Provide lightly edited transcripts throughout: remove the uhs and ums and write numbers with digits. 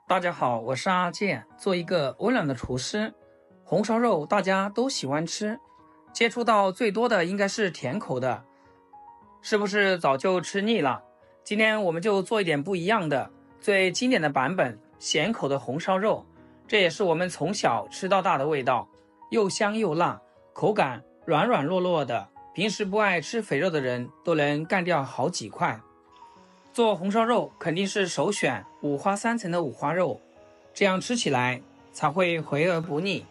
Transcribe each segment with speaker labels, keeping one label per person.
Speaker 1: 大家好，我是阿健，做一个温暖的厨师。红烧肉大家都喜欢吃，接触到最多的应该是甜口的，是不是早就吃腻了？今天我们就做一点不一样的，最经典的版本，咸口的红烧肉，这也是我们从小吃到大的味道，又香又辣，口感软软糯糯的，平时不爱吃肥肉的人都能干掉好几块。做红烧肉肯定是首选五花三层的五花肉，这样吃起来才会回而不腻。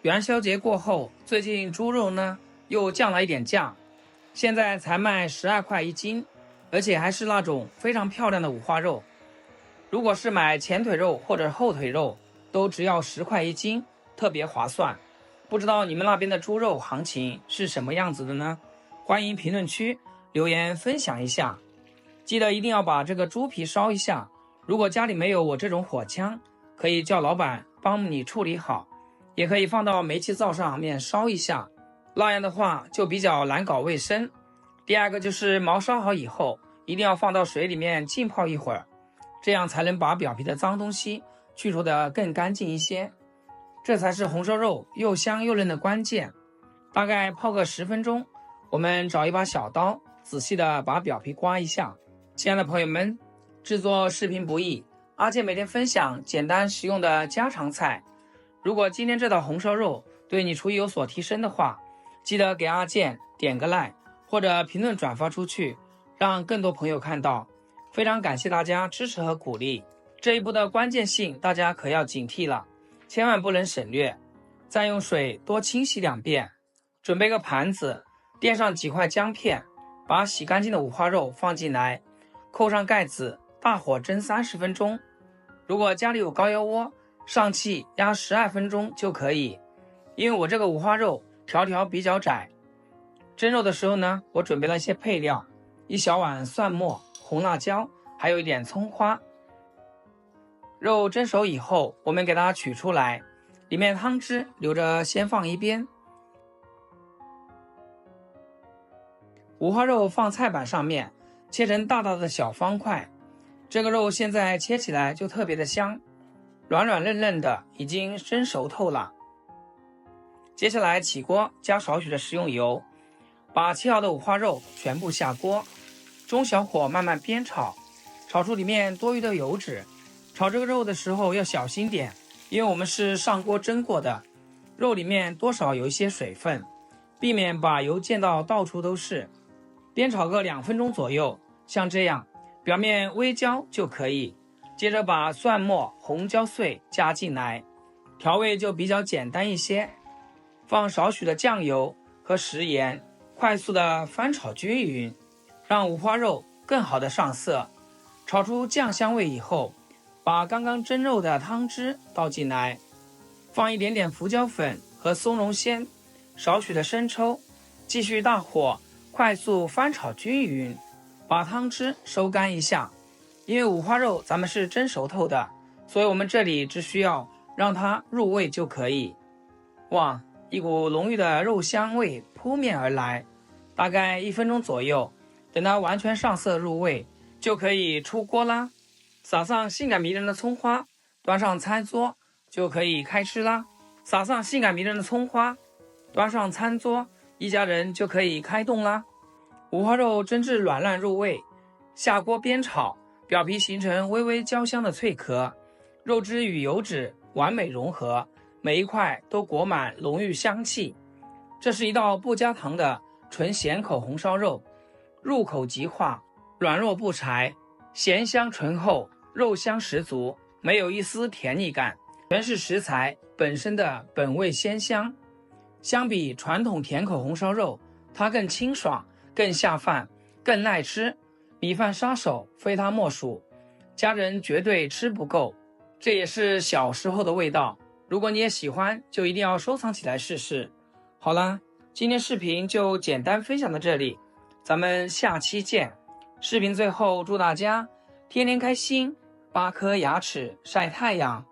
Speaker 1: 元宵节过后，最近猪肉呢又降了一点价，现在才卖12块一斤，而且还是那种非常漂亮的五花肉。如果是买前腿肉或者后腿肉，都只要10块一斤，特别划算。不知道你们那边的猪肉行情是什么样子的呢？欢迎评论区留言分享一下。记得一定要把这个猪皮烧一下，如果家里没有我这种火枪，可以叫老板帮你处理好，也可以放到煤气灶上面烧一下，那样的话就比较难搞卫生。第二个就是毛烧好以后，一定要放到水里面浸泡一会儿，这样才能把表皮的脏东西去除得更干净一些，这才是红烧肉又香又嫩的关键。大概泡个10分钟，我们找一把小刀，仔细的把表皮刮一下。亲爱的朋友们，制作视频不易，阿健每天分享简单实用的家常菜。如果今天这道红烧肉对你厨艺有所提升的话，记得给阿健点个 like 或者评论转发出去，让更多朋友看到。非常感谢大家支持和鼓励。这一步的关键性大家可要警惕了，千万不能省略。再用水多清洗2遍，准备个盘子，垫上几块姜片，把洗干净的五花肉放进来，扣上盖子，大火蒸30分钟。如果家里有高压锅，上气压12分钟就可以。因为我这个五花肉条条比较窄，蒸肉的时候呢，我准备了一些配料，1小碗蒜末、红辣椒，还有一点葱花。肉蒸熟以后，我们给它取出来，里面汤汁留着先放一边。五花肉放菜板上面，切成大大的小方块，这个肉现在切起来就特别的香，软软嫩嫩的，已经蒸熟透了。接下来起锅，加少许的食用油，把切好的五花肉全部下锅，中小火慢慢煸炒，炒出里面多余的油脂。炒这个肉的时候要小心点，因为我们是上锅蒸过的，肉里面多少有一些水分，避免把油溅到到处都是。煸炒个2分钟左右，像这样表面微焦就可以。接着把蒜末、红椒碎加进来，调味就比较简单一些，放少许的酱油和食盐，快速的翻炒均匀，让五花肉更好的上色。炒出酱香味以后，把刚刚蒸肉的汤汁倒进来，放一点点胡椒粉和松茸鲜，少许的生抽，继续大火快速翻炒均匀，把汤汁收干一下。因为五花肉咱们是蒸熟透的，所以我们这里只需要让它入味就可以。哇，一股浓郁的肉香味扑面而来，大概1分钟左右，等它完全上色入味，就可以出锅啦。撒上性感迷人的葱花，端上餐桌就可以开吃啦。撒上性感迷人的葱花，端上餐桌，一家人就可以开动啦。五花肉蒸至软烂入味，下锅煸炒，表皮形成微微焦香的脆壳，肉汁与油脂完美融合，每一块都裹满浓郁香气。这是一道不加糖的纯咸口红烧肉，入口即化，软弱不柴，咸香醇厚，肉香十足，没有一丝甜腻感，全是食材本身的本味鲜香。相比传统甜口红烧肉，它更清爽，更下饭，更耐吃，米饭杀手非它莫属，家人绝对吃不够。这也是小时候的味道，如果你也喜欢，就一定要收藏起来试试。好啦，今天视频就简单分享到这里，咱们下期见。视频最后祝大家天天开心，8颗牙齿晒太阳。